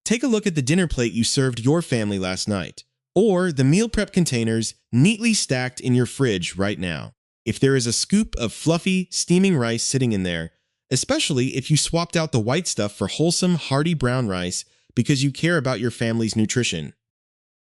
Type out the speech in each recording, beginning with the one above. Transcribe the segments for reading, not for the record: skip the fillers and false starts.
Take a look at the dinner plate you served your family last night, or the meal prep containers neatly stacked in your fridge right now. If there is a scoop of fluffy, steaming rice sitting in there, especially if you swapped out the white stuff for wholesome, hearty brown rice because you care about your family's nutrition,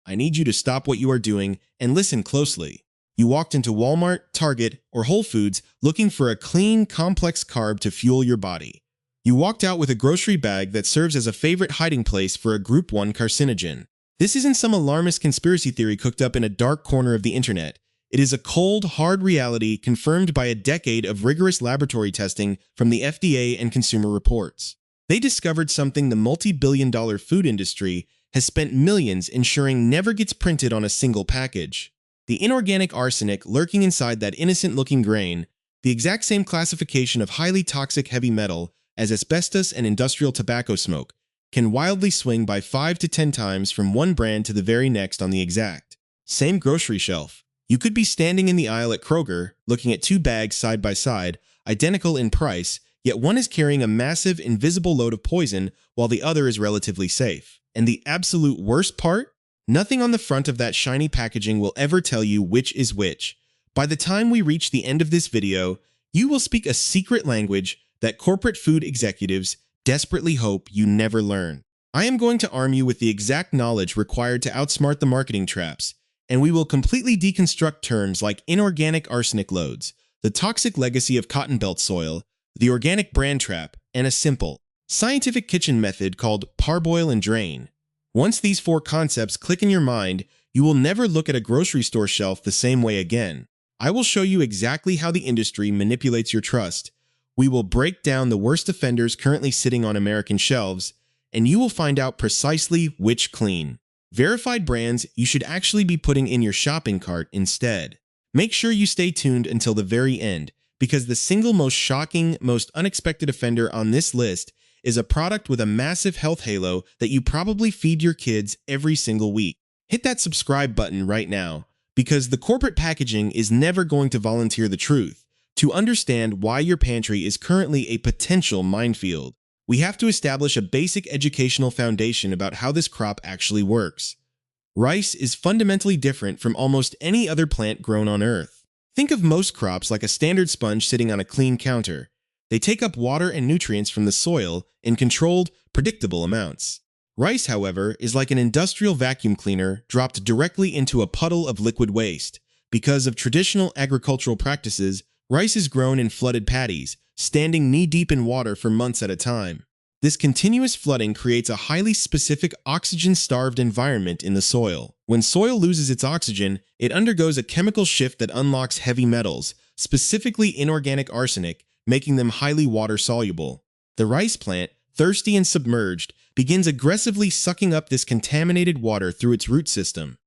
I need you to stop what you are doing and listen closely. You walked into Walmart, Target, or Whole Foods looking for a clean, complex carb to fuel your body. You walked out with a grocery bag that serves as a favorite hiding place for a Group 1 carcinogen. This isn't some alarmist conspiracy theory cooked up in a dark corner of the internet. It is a cold, hard reality confirmed by a decade of rigorous laboratory testing from the FDA and Consumer Reports. They discovered something the multi-billion-dollar food industry has spent millions ensuring never gets printed on a single package. The inorganic arsenic lurking inside that innocent-looking grain, the exact same classification of highly toxic heavy metal as asbestos and industrial tobacco smoke, can wildly swing by 5 to 10 times from one brand to the very next on the exact same grocery shelf. You could be standing in the aisle at Kroger, looking at two bags side by side, identical in price, yet one is carrying a massive, invisible load of poison while the other is relatively safe. And the absolute worst part? Nothing on the front of that shiny packaging will ever tell you which is which. By the time we reach the end of this video, you will speak a secret language that corporate food executives desperately hope you never learn. I am going to arm you with the exact knowledge required to outsmart the marketing traps, and we will completely deconstruct terms like inorganic arsenic loads, the toxic legacy of cotton belt soil, the organic brand trap, and a simple, scientific kitchen method called parboil and drain. Once these 4 concepts click in your mind, you will never look at a grocery store shelf the same way again. I will show you exactly how the industry manipulates your trust. We will break down the worst offenders currently sitting on American shelves, and you will find out precisely which clean, verified brands you should actually be putting in your shopping cart instead. Make sure you stay tuned until the very end, because the single most shocking, most unexpected offender on this list is a product with a massive health halo that you probably feed your kids every single week. Hit that subscribe button right now, because the corporate packaging is never going to volunteer the truth. To understand why your pantry is currently a potential minefield, we have to establish a basic educational foundation about how this crop actually works. Rice is fundamentally different from almost any other plant grown on Earth. Think of most crops like a standard sponge sitting on a clean counter. They take up water and nutrients from the soil in controlled, predictable amounts. Rice, however, is like an industrial vacuum cleaner dropped directly into a puddle of liquid waste. Because of traditional agricultural practices, rice is grown in flooded paddies, standing knee-deep in water for months at a time. This continuous flooding creates a highly specific oxygen-starved environment in the soil. When soil loses its oxygen, it undergoes a chemical shift that unlocks heavy metals, specifically inorganic arsenic, making them highly water-soluble. The rice plant, thirsty and submerged, begins aggressively sucking up this contaminated water through its root system.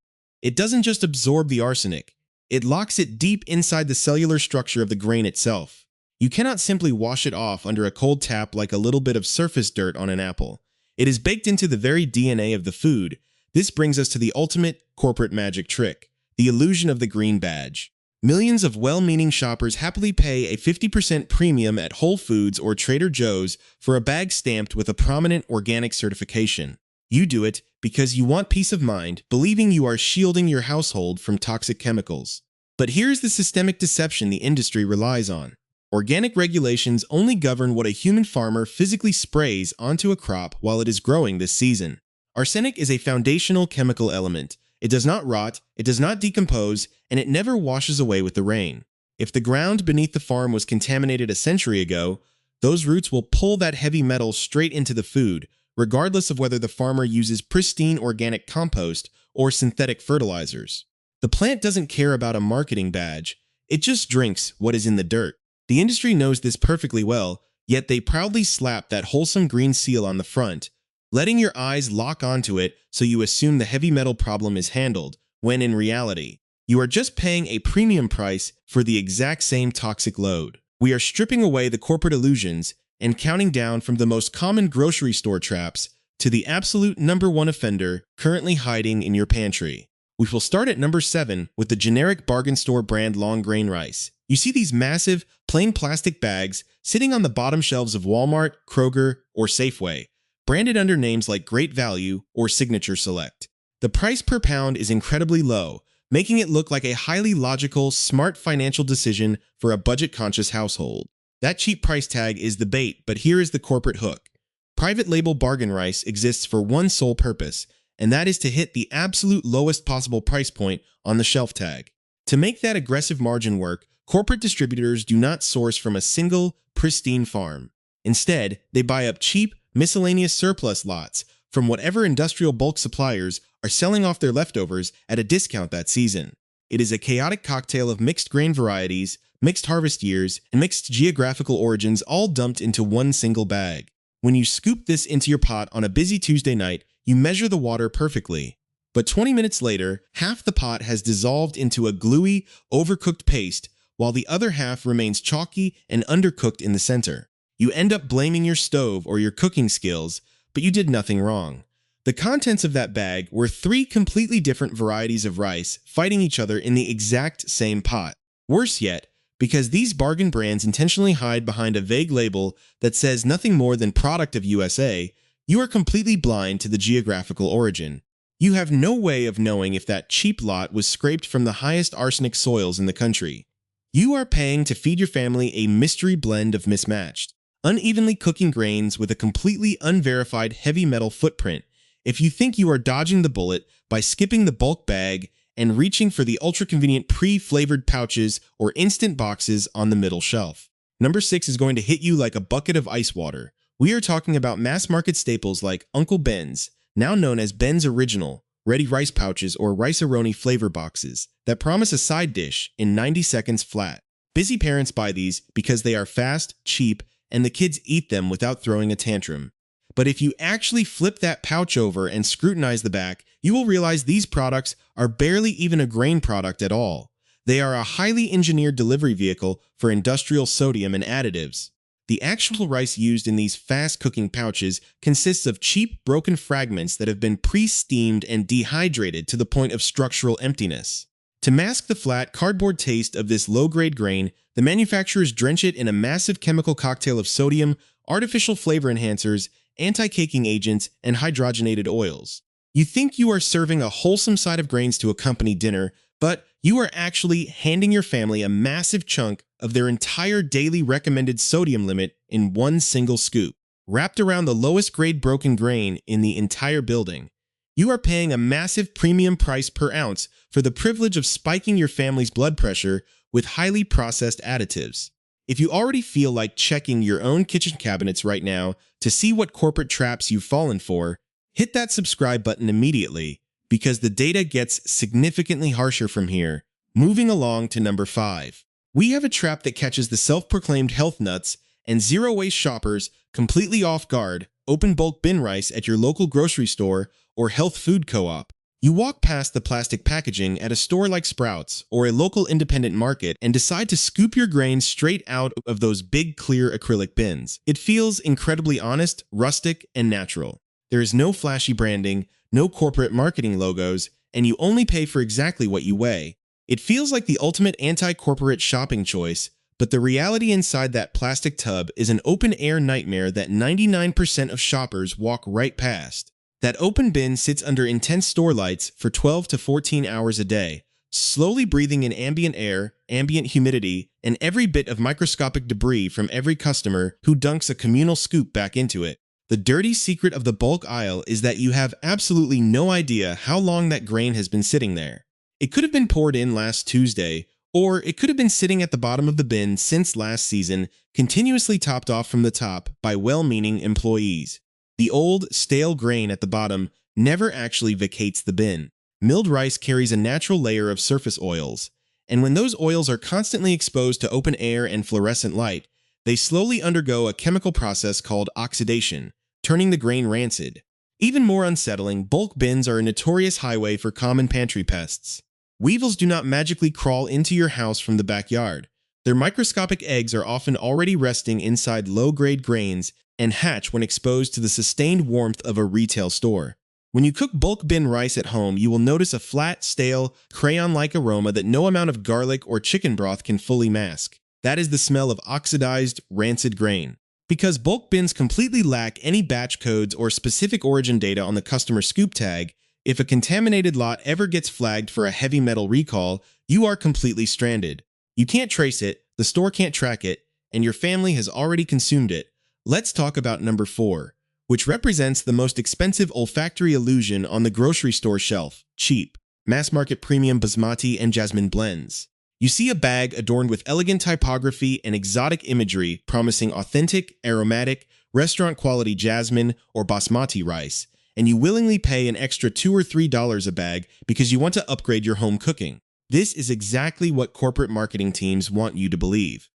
It doesn't just absorb the arsenic, it locks it deep inside the cellular structure of the grain itself. You cannot simply wash it off under a cold tap like a little bit of surface dirt on an apple. It is baked into the very DNA of the food. This brings us to the ultimate corporate magic trick, the illusion of the green badge. Millions of well-meaning shoppers happily pay a 50% premium at Whole Foods or Trader Joe's for a bag stamped with a prominent organic certification. You do it because you want peace of mind, believing you are shielding your household from toxic chemicals. But here's the systemic deception the industry relies on. Organic regulations only govern what a human farmer physically sprays onto a crop while it is growing this season. Arsenic is a foundational chemical element. It does not rot, it does not decompose, and it never washes away with the rain. If the ground beneath the farm was contaminated a century ago, those roots will pull that heavy metal straight into the food, regardless of whether the farmer uses pristine organic compost or synthetic fertilizers. The plant doesn't care about a marketing badge, it just drinks what is in the dirt. The industry knows this perfectly well, yet they proudly slap that wholesome green seal on the front, letting your eyes lock onto it so you assume the heavy metal problem is handled, when in reality, you are just paying a premium price for the exact same toxic load. We are stripping away the corporate illusions and counting down from the most common grocery store traps to the absolute #1 offender currently hiding in your pantry. We will start at number 7 with the generic bargain store brand long grain rice. You see these massive, plain plastic bags sitting on the bottom shelves of Walmart, Kroger, or Safeway. branded under names like Great Value or Signature Select. The price per pound is incredibly low, making it look like a highly logical, smart financial decision for a budget-conscious household. That cheap price tag is the bait, but here is the corporate hook. Private label bargain rice exists for one sole purpose, and that is to hit the absolute lowest possible price point on the shelf tag. To make that aggressive margin work, corporate distributors do not source from a single, pristine farm. Instead, they buy up cheap, miscellaneous surplus lots from whatever industrial bulk suppliers are selling off their leftovers at a discount that season. It is a chaotic cocktail of mixed grain varieties, mixed harvest years, and mixed geographical origins all dumped into one single bag. When you scoop this into your pot on a busy Tuesday night, you measure the water perfectly. But 20 minutes later, half the pot has dissolved into a gluey, overcooked paste, while the other half remains chalky and undercooked in the center. You end up blaming your stove or your cooking skills, but you did nothing wrong. The contents of that bag were 3 completely different varieties of rice fighting each other in the exact same pot. Worse yet, because these bargain brands intentionally hide behind a vague label that says nothing more than product of USA, you are completely blind to the geographical origin. You have no way of knowing if that cheap lot was scraped from the highest arsenic soils in the country. You are paying to feed your family a mystery blend of mismatched, unevenly cooking grains with a completely unverified heavy metal footprint if you think you are dodging the bullet by skipping the bulk bag and reaching for the ultra-convenient pre-flavored pouches or instant boxes on the middle shelf. Number 6 is going to hit you like a bucket of ice water. We are talking about mass-market staples like Uncle Ben's, now known as Ben's Original, ready rice pouches or rice-a-roni flavor boxes that promise a side dish in 90 seconds flat. Busy parents buy these because they are fast, cheap, and the kids eat them without throwing a tantrum. But if you actually flip that pouch over and scrutinize the back, you will realize these products are barely even a grain product at all. They are a highly engineered delivery vehicle for industrial sodium and additives. The actual rice used in these fast-cooking pouches consists of cheap, broken fragments that have been pre-steamed and dehydrated to the point of structural emptiness. To mask the flat, cardboard taste of this low-grade grain, the manufacturers drench it in a massive chemical cocktail of sodium, artificial flavor enhancers, anti-caking agents, and hydrogenated oils. You think you are serving a wholesome side of grains to accompany dinner, but you are actually handing your family a massive chunk of their entire daily recommended sodium limit in one single scoop, wrapped around the lowest grade broken grain in the entire building. You are paying a massive premium price per ounce for the privilege of spiking your family's blood pressure with highly processed additives. If you already feel like checking your own kitchen cabinets right now to see what corporate traps you've fallen for, hit that subscribe button immediately, because the data gets significantly harsher from here. Moving along to number 5. We have a trap that catches the self-proclaimed health nuts and zero-waste shoppers completely off guard. Open bulk bin rice at your local grocery store or health food co-op. You walk past the plastic packaging at a store like Sprouts or a local independent market and decide to scoop your grains straight out of those big clear acrylic bins. It feels incredibly honest, rustic, and natural. There is no flashy branding, no corporate marketing logos, and you only pay for exactly what you weigh. It feels like the ultimate anti-corporate shopping choice, but the reality inside that plastic tub is an open-air nightmare that 99% of shoppers walk right past. That open bin sits under intense store lights for 12 to 14 hours a day, slowly breathing in ambient air, ambient humidity, and every bit of microscopic debris from every customer who dunks a communal scoop back into it. The dirty secret of the bulk aisle is that you have absolutely no idea how long that grain has been sitting there. It could have been poured in last Tuesday, or it could have been sitting at the bottom of the bin since last season, continuously topped off from the top by well-meaning employees. The old, stale grain at the bottom never actually vacates the bin. Milled rice carries a natural layer of surface oils, and when those oils are constantly exposed to open air and fluorescent light, they slowly undergo a chemical process called oxidation, turning the grain rancid. Even more unsettling, bulk bins are a notorious highway for common pantry pests. Weevils do not magically crawl into your house from the backyard. Their microscopic eggs are often already resting inside low-grade grains and hatch when exposed to the sustained warmth of a retail store. When you cook bulk bin rice at home, you will notice a flat, stale, crayon-like aroma that no amount of garlic or chicken broth can fully mask. That is the smell of oxidized, rancid grain. Because bulk bins completely lack any batch codes or specific origin data on the customer scoop tag, if a contaminated lot ever gets flagged for a heavy metal recall, you are completely stranded. You can't trace it, the store can't track it, and your family has already consumed it. Let's talk about number 4, which represents the most expensive olfactory illusion on the grocery store shelf: cheap, mass-market premium basmati and jasmine blends. You see a bag adorned with elegant typography and exotic imagery promising authentic, aromatic, restaurant-quality jasmine or basmati rice, and you willingly pay an extra $2 or $3 a bag because you want to upgrade your home cooking. This is exactly what corporate marketing teams want you to believe.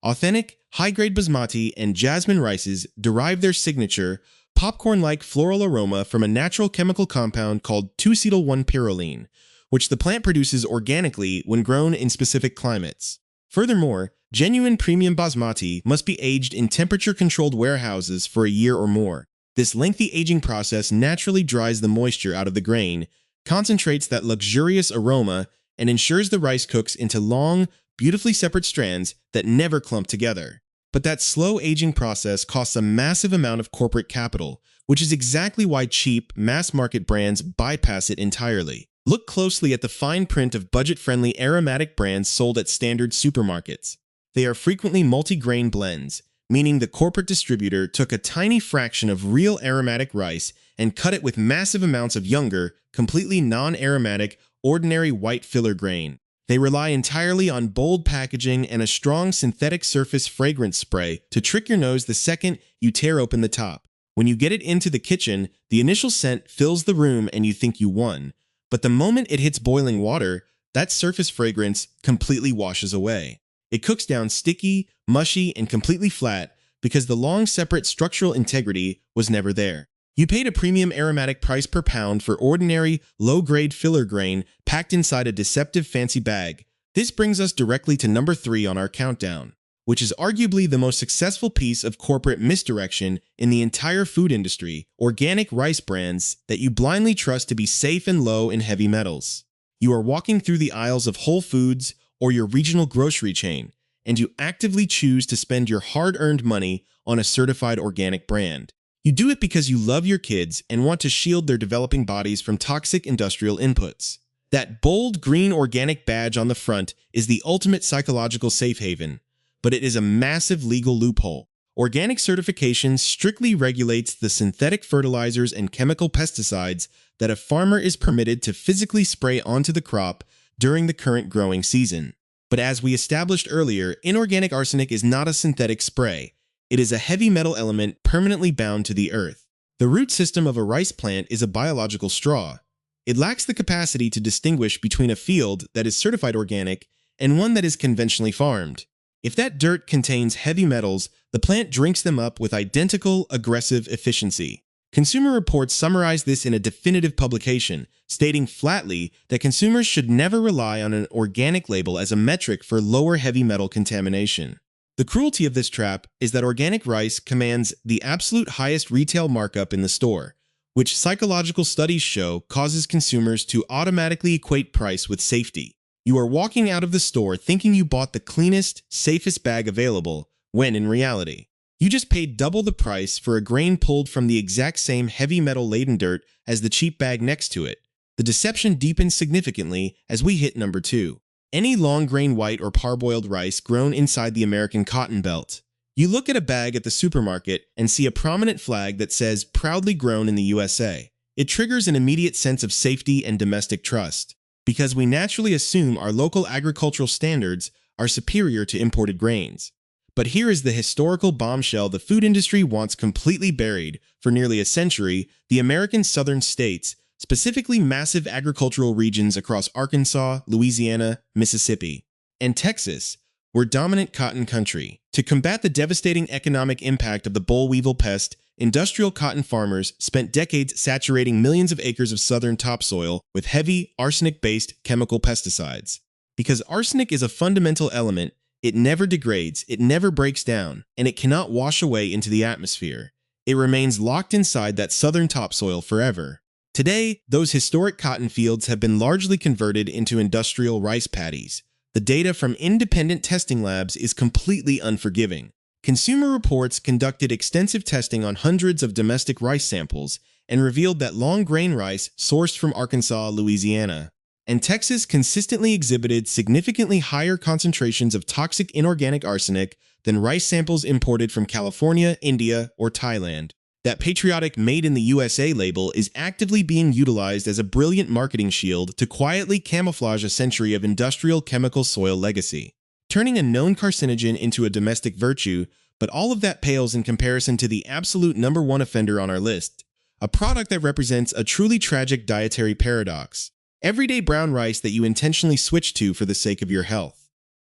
Authentic, high-grade basmati and jasmine rices derive their signature, popcorn-like floral aroma from a natural chemical compound called 2-acetyl-1-pyrroline, which the plant produces organically when grown in specific climates. Furthermore, genuine premium basmati must be aged in temperature-controlled warehouses for a year or more. This lengthy aging process naturally dries the moisture out of the grain, concentrates that luxurious aroma, and ensures the rice cooks into long, beautifully separate strands that never clump together. But that slow aging process costs a massive amount of corporate capital, which is exactly why cheap, mass-market brands bypass it entirely. Look closely at the fine print of budget-friendly aromatic brands sold at standard supermarkets. They are frequently multi-grain blends, meaning the corporate distributor took a tiny fraction of real aromatic rice and cut it with massive amounts of younger, completely non-aromatic, ordinary white filler grain. They rely entirely on bold packaging and a strong synthetic surface fragrance spray to trick your nose the second you tear open the top. When you get it into the kitchen, the initial scent fills the room and you think you won. But the moment it hits boiling water, that surface fragrance completely washes away. It cooks down sticky, mushy, and completely flat because the long separate structural integrity was never there. You paid a premium aromatic price per pound for ordinary, low-grade filler grain packed inside a deceptive fancy bag. This brings us directly to number 3 on our countdown, which is arguably the most successful piece of corporate misdirection in the entire food industry: organic rice brands that you blindly trust to be safe and low in heavy metals. You are walking through the aisles of Whole Foods or your regional grocery chain, and you actively choose to spend your hard-earned money on a certified organic brand. You do it because you love your kids and want to shield their developing bodies from toxic industrial inputs. That bold green organic badge on the front is the ultimate psychological safe haven, but it is a massive legal loophole. Organic certification strictly regulates the synthetic fertilizers and chemical pesticides that a farmer is permitted to physically spray onto the crop during the current growing season. But as we established earlier, inorganic arsenic is not a synthetic spray. It is a heavy metal element permanently bound to the earth. The root system of a rice plant is a biological straw. It lacks the capacity to distinguish between a field that is certified organic and one that is conventionally farmed. If that dirt contains heavy metals, the plant drinks them up with identical, aggressive efficiency. Consumer Reports summarize this in a definitive publication, stating flatly that consumers should never rely on an organic label as a metric for lower heavy metal contamination. The cruelty of this trap is that organic rice commands the absolute highest retail markup in the store, which psychological studies show causes consumers to automatically equate price with safety. You are walking out of the store thinking you bought the cleanest, safest bag available, when in reality, you just paid double the price for a grain pulled from the exact same heavy metal-laden dirt as the cheap bag next to it. The deception deepens significantly as we hit number 2. Any long-grain white or parboiled rice grown inside the American cotton belt. You look at a bag at the supermarket and see a prominent flag that says "Proudly grown in the USA." It triggers an immediate sense of safety and domestic trust, because we naturally assume our local agricultural standards are superior to imported grains. But here is the historical bombshell the food industry wants completely buried. For nearly a century, the American southern states, specifically massive agricultural regions across Arkansas, Louisiana, Mississippi, and Texas, were dominant cotton country. To combat the devastating economic impact of the boll weevil pest, industrial cotton farmers spent decades saturating millions of acres of southern topsoil with heavy, arsenic-based chemical pesticides. Because arsenic is a fundamental element, it never degrades, it never breaks down, and it cannot wash away into the atmosphere. It remains locked inside that southern topsoil forever. Today, those historic cotton fields have been largely converted into industrial rice paddies. The data from independent testing labs is completely unforgiving. Consumer Reports conducted extensive testing on hundreds of domestic rice samples and revealed that long-grain rice sourced from Arkansas, Louisiana, and Texas consistently exhibited significantly higher concentrations of toxic inorganic arsenic than rice samples imported from California, India, or Thailand. That patriotic Made in the USA label is actively being utilized as a brilliant marketing shield to quietly camouflage a century of industrial chemical soil legacy, turning a known carcinogen into a domestic virtue. But all of that pales in comparison to the absolute #1 offender on our list, a product that represents a truly tragic dietary paradox: everyday brown rice that you intentionally switched to for the sake of your health.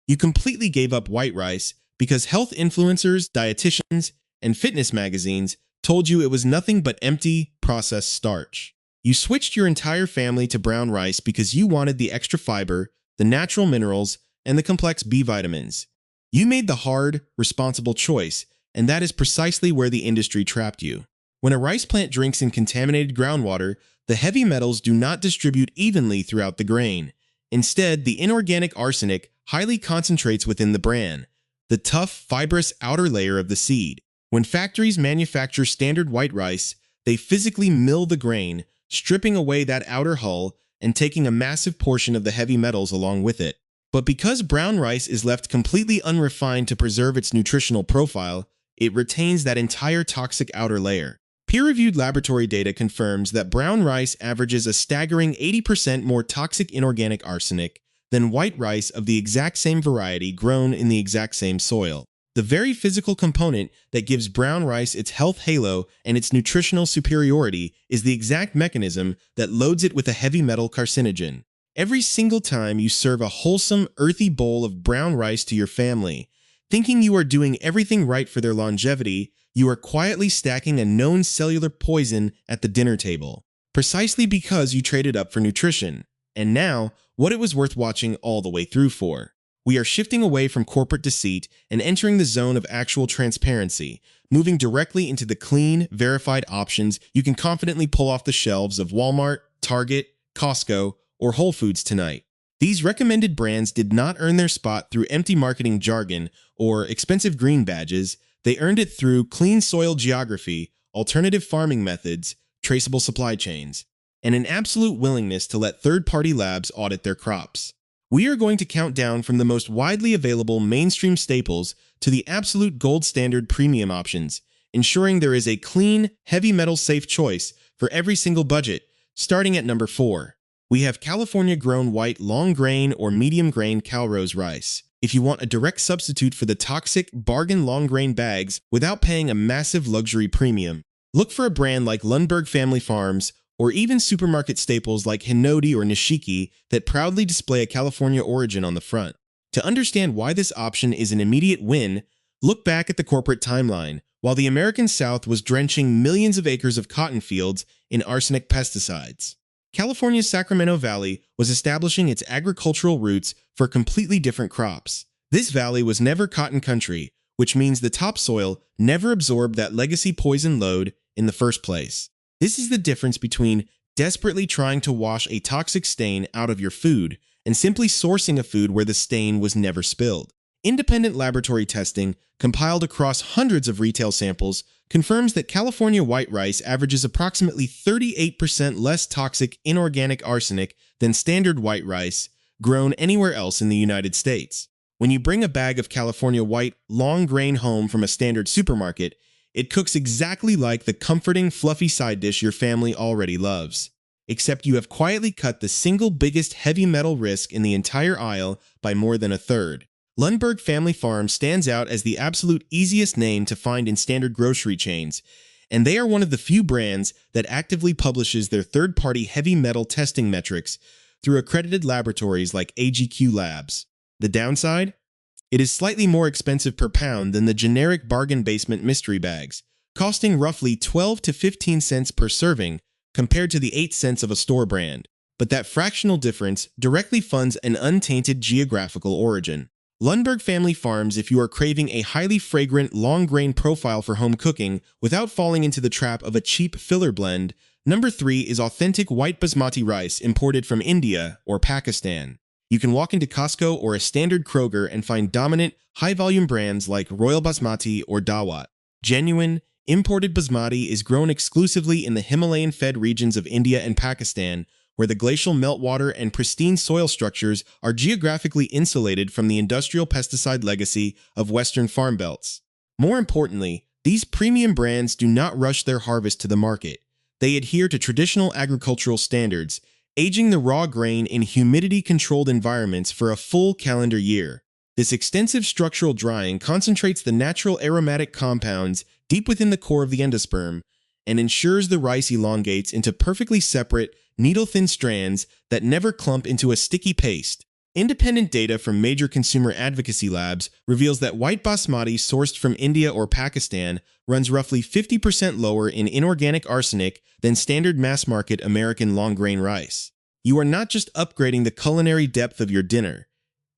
You completely gave up white rice because health influencers, dietitians, and fitness magazines told you it was nothing but empty, processed starch. You switched your entire family to brown rice because you wanted the extra fiber, the natural minerals, and the complex B vitamins. You made the hard, responsible choice, and that is precisely where the industry trapped you. When a rice plant drinks in contaminated groundwater, the heavy metals do not distribute evenly throughout the grain. Instead, the inorganic arsenic highly concentrates within the bran, the tough, fibrous outer layer of the seed. When factories manufacture standard white rice, they physically mill the grain, stripping away that outer hull and taking a massive portion of the heavy metals along with it. But because brown rice is left completely unrefined to preserve its nutritional profile, it retains that entire toxic outer layer. Peer-reviewed laboratory data confirms that brown rice averages a staggering 80% more toxic inorganic arsenic than white rice of the exact same variety grown in the exact same soil. The very physical component that gives brown rice its health halo and its nutritional superiority is the exact mechanism that loads it with a heavy metal carcinogen. Every single time you serve a wholesome, earthy bowl of brown rice to your family, thinking you are doing everything right for their longevity, you are quietly stacking a known cellular poison at the dinner table, precisely because you traded up for nutrition, and now, what it was worth watching all the way through for. We are shifting away from corporate deceit and entering the zone of actual transparency, moving directly into the clean, verified options you can confidently pull off the shelves of Walmart, Target, Costco, or Whole Foods tonight. These recommended brands did not earn their spot through empty marketing jargon or expensive green badges. They earned it through clean soil geography, alternative farming methods, traceable supply chains, and an absolute willingness to let third-party labs audit their crops. We are going to count down from the most widely available mainstream staples to the absolute gold standard premium options, ensuring there is a clean, heavy metal safe choice for every single budget. Starting at number 4, we have California-grown white long-grain or medium-grain Calrose rice. If you want a direct substitute for the toxic bargain long-grain bags without paying a massive luxury premium, look for a brand like Lundberg Family Farms or even supermarket staples like Hinodi or Nishiki that proudly display a California origin on the front. To understand why this option is an immediate win, look back at the corporate timeline. While the American South was drenching millions of acres of cotton fields in arsenic pesticides, California's Sacramento Valley was establishing its agricultural roots for completely different crops. This valley was never cotton country, which means the topsoil never absorbed that legacy poison load in the first place. This is the difference between desperately trying to wash a toxic stain out of your food and simply sourcing a food where the stain was never spilled. Independent laboratory testing, compiled across hundreds of retail samples, confirms that California white rice averages approximately 38% less toxic inorganic arsenic than standard white rice grown anywhere else in the United States. When you bring a bag of California white long grain home from a standard supermarket, it cooks exactly like the comforting, fluffy side dish your family already loves. Except you have quietly cut the single biggest heavy metal risk in the entire aisle by more than a third. Lundberg Family Farms stands out as the absolute easiest name to find in standard grocery chains, and they are one of the few brands that actively publishes their third-party heavy metal testing metrics through accredited laboratories like AGQ Labs. The downside? It is slightly more expensive per pound than the generic bargain basement mystery bags, costing roughly 12 to 15 cents per serving compared to the 8 cents of a store brand. But that fractional difference directly funds an untainted geographical origin. Lundberg Family Farms, if you are craving a highly fragrant, long-grain profile for home cooking without falling into the trap of a cheap filler blend. Number 3 is authentic white basmati rice imported from India or Pakistan. You can walk into Costco or a standard Kroger and find dominant, high-volume brands like Royal Basmati or Dawat. Genuine, imported basmati is grown exclusively in the Himalayan-fed regions of India and Pakistan, where the glacial meltwater and pristine soil structures are geographically insulated from the industrial pesticide legacy of Western farm belts. More importantly, these premium brands do not rush their harvest to the market. They adhere to traditional agricultural standards, aging the raw grain in humidity-controlled environments for a full calendar year. This extensive structural drying concentrates the natural aromatic compounds deep within the core of the endosperm and ensures the rice elongates into perfectly separate, needle-thin strands that never clump into a sticky paste. Independent data from major consumer advocacy labs reveals that white basmati sourced from India or Pakistan runs roughly 50% lower in inorganic arsenic than standard mass-market American long-grain rice. You are not just upgrading the culinary depth of your dinner.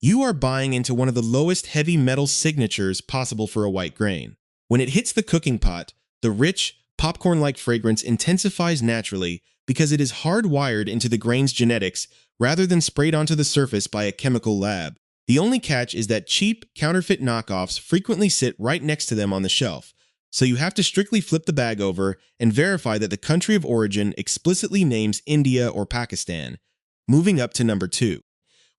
You are buying into one of the lowest heavy metal signatures possible for a white grain. When it hits the cooking pot, the rich, popcorn-like fragrance intensifies naturally because it is hardwired into the grain's genetics rather than sprayed onto the surface by a chemical lab. The only catch is that cheap, counterfeit knockoffs frequently sit right next to them on the shelf, so you have to strictly flip the bag over and verify that the country of origin explicitly names India or Pakistan. Moving up to number 2.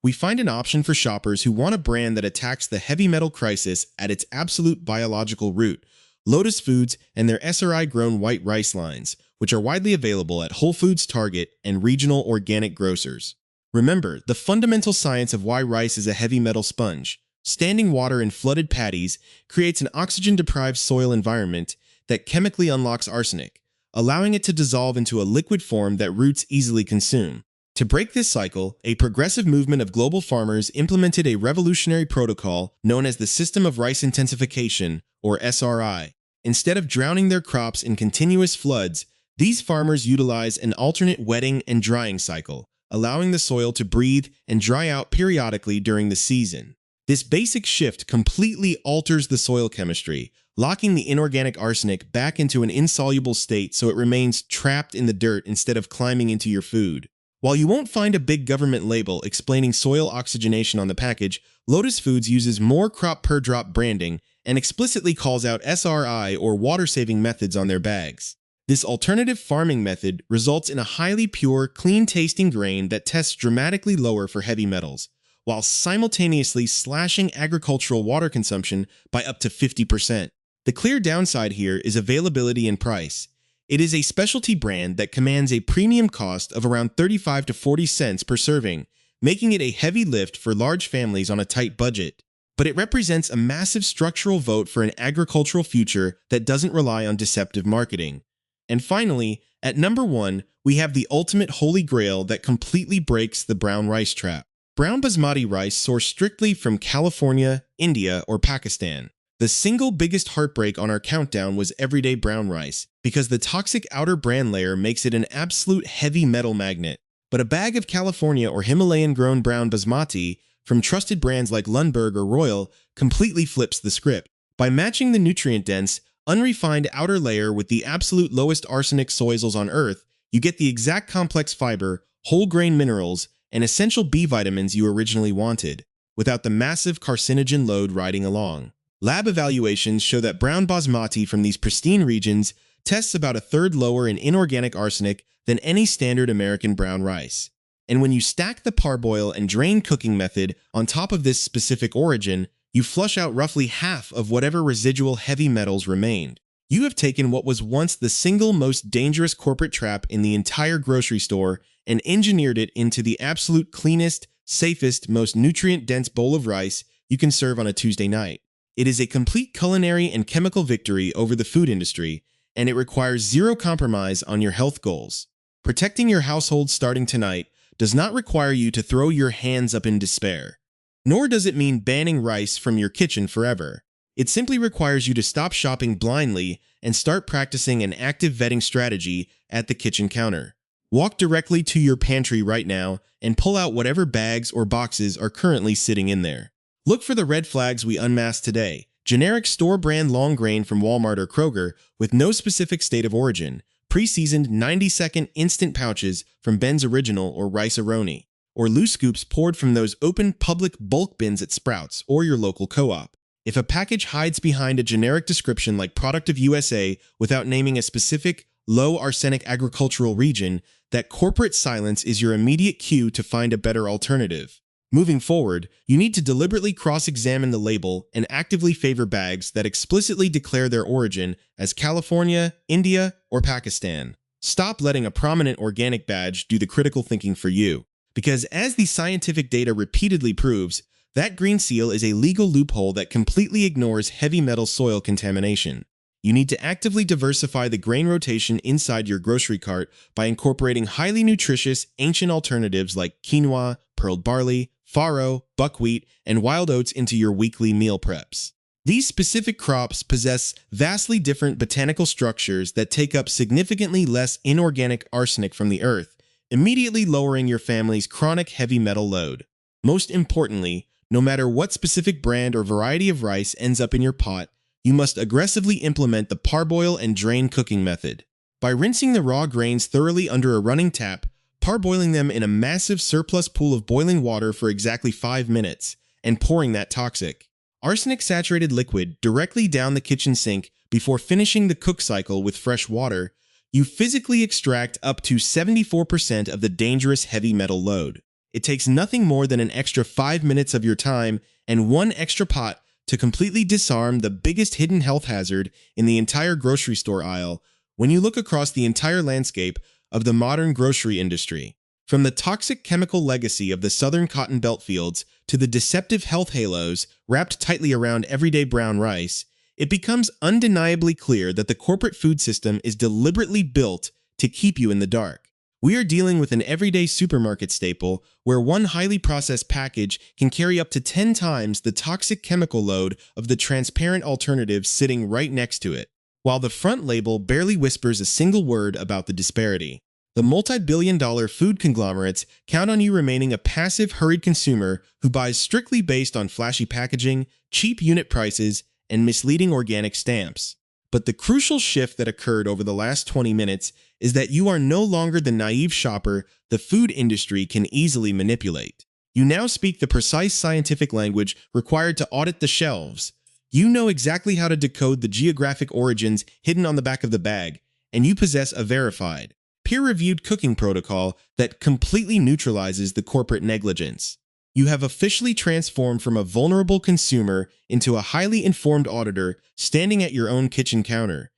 We find an option for shoppers who want a brand that attacks the heavy metal crisis at its absolute biological root: Lotus Foods and their SRI-grown white rice lines, which are widely available at Whole Foods, Target, and regional organic grocers. Remember, the fundamental science of why rice is a heavy metal sponge. Standing water in flooded paddies creates an oxygen-deprived soil environment that chemically unlocks arsenic, allowing it to dissolve into a liquid form that roots easily consume. To break this cycle, a progressive movement of global farmers implemented a revolutionary protocol known as the System of Rice Intensification, or SRI. Instead of drowning their crops in continuous floods, these farmers utilize an alternate wetting and drying cycle, allowing the soil to breathe and dry out periodically during the season. This basic shift completely alters the soil chemistry, locking the inorganic arsenic back into an insoluble state so it remains trapped in the dirt instead of climbing into your food. While you won't find a big government label explaining soil oxygenation on the package, Lotus Foods uses more crop per drop branding and explicitly calls out SRI or water-saving methods on their bags. This alternative farming method results in a highly pure, clean-tasting grain that tests dramatically lower for heavy metals, while simultaneously slashing agricultural water consumption by up to 50%. The clear downside here is availability and price. It is a specialty brand that commands a premium cost of around 35 to 40 cents per serving, making it a heavy lift for large families on a tight budget. But it represents a massive structural vote for an agricultural future that doesn't rely on deceptive marketing. And finally, at number 1, we have the ultimate holy grail that completely breaks the brown rice trap. Brown basmati rice sourced strictly from California, India, or Pakistan. The single biggest heartbreak on our countdown was everyday brown rice, because the toxic outer bran layer makes it an absolute heavy metal magnet. But a bag of California or Himalayan-grown brown basmati from trusted brands like Lundberg or Royal completely flips the script. By matching the nutrient-dense, unrefined outer layer with the absolute lowest arsenic soils on Earth, you get the exact complex fiber, whole grain minerals, and essential B vitamins you originally wanted, without the massive carcinogen load riding along. Lab evaluations show that brown basmati from these pristine regions tests about a third lower in inorganic arsenic than any standard American brown rice. And when you stack the parboil and drain cooking method on top of this specific origin, you flush out roughly half of whatever residual heavy metals remained. You have taken what was once the single most dangerous corporate trap in the entire grocery store and engineered it into the absolute cleanest, safest, most nutrient-dense bowl of rice you can serve on a Tuesday night. It is a complete culinary and chemical victory over the food industry, and it requires zero compromise on your health goals. Protecting your household starting tonight does not require you to throw your hands up in despair. Nor does it mean banning rice from your kitchen forever. It simply requires you to stop shopping blindly and start practicing an active vetting strategy at the kitchen counter. Walk directly to your pantry right now and pull out whatever bags or boxes are currently sitting in there. Look for the red flags we unmasked today: generic store-brand long grain from Walmart or Kroger with no specific state of origin, pre-seasoned 90-second instant pouches from Ben's Original or Rice-A-Roni, or loose scoops poured from those open public bulk bins at Sprouts or your local co-op. If a package hides behind a generic description like Product of USA without naming a specific low arsenic agricultural region, that corporate silence is your immediate cue to find a better alternative. Moving forward, you need to deliberately cross-examine the label and actively favor bags that explicitly declare their origin as California, India, or Pakistan. Stop letting a prominent organic badge do the critical thinking for you, because as the scientific data repeatedly proves, that green seal is a legal loophole that completely ignores heavy metal soil contamination. You need to actively diversify the grain rotation inside your grocery cart by incorporating highly nutritious, ancient alternatives like quinoa, pearled barley, farro, buckwheat, and wild oats into your weekly meal preps. These specific crops possess vastly different botanical structures that take up significantly less inorganic arsenic from the earth, immediately lowering your family's chronic heavy metal load. Most importantly, no matter what specific brand or variety of rice ends up in your pot, you must aggressively implement the parboil and drain cooking method. By rinsing the raw grains thoroughly under a running tap, parboiling them in a massive surplus pool of boiling water for exactly 5 minutes, and pouring that toxic, arsenic-saturated liquid directly down the kitchen sink before finishing the cook cycle with fresh water, you physically extract up to 74% of the dangerous heavy metal load. It takes nothing more than an extra 5 minutes of your time and one extra pot to completely disarm the biggest hidden health hazard in the entire grocery store aisle when you look across the entire landscape of the modern grocery industry. From the toxic chemical legacy of the southern cotton belt fields to the deceptive health halos wrapped tightly around everyday brown rice, it becomes undeniably clear that the corporate food system is deliberately built to keep you in the dark. We are dealing with an everyday supermarket staple where one highly processed package can carry up to 10 times the toxic chemical load of the transparent alternative sitting right next to it, while the front label barely whispers a single word about the disparity. The multi-billion-dollar food conglomerates count on you remaining a passive, hurried consumer who buys strictly based on flashy packaging, cheap unit prices, and misleading organic stamps. But the crucial shift that occurred over the last 20 minutes is that you are no longer the naive shopper the food industry can easily manipulate. You now speak the precise scientific language required to audit the shelves. You know exactly how to decode the geographic origins hidden on the back of the bag, and you possess a verified, peer-reviewed cooking protocol that completely neutralizes the corporate negligence. You have officially transformed from a vulnerable consumer into a highly informed auditor standing at your own kitchen counter.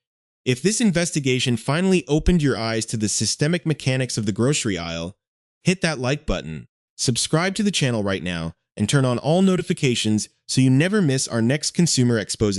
If this investigation finally opened your eyes to the systemic mechanics of the grocery aisle, hit that like button, subscribe to the channel right now, and turn on all notifications so you never miss our next consumer expose.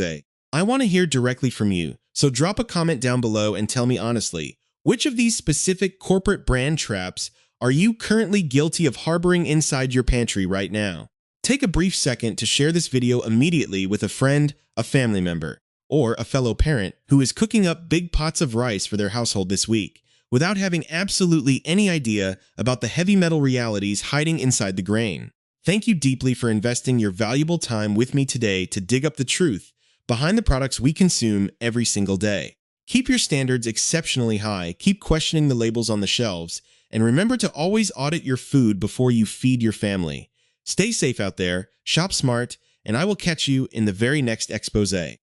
I want to hear directly from you, so drop a comment down below and tell me honestly, which of these specific corporate brand traps are you currently guilty of harboring inside your pantry right now? Take a brief second to share this video immediately with a friend, a family member, or a fellow parent who is cooking up big pots of rice for their household this week, without having absolutely any idea about the heavy metal realities hiding inside the grain. Thank you deeply for investing your valuable time with me today to dig up the truth behind the products we consume every single day. Keep your standards exceptionally high, keep questioning the labels on the shelves, and remember to always audit your food before you feed your family. Stay safe out there, shop smart, and I will catch you in the very next expose.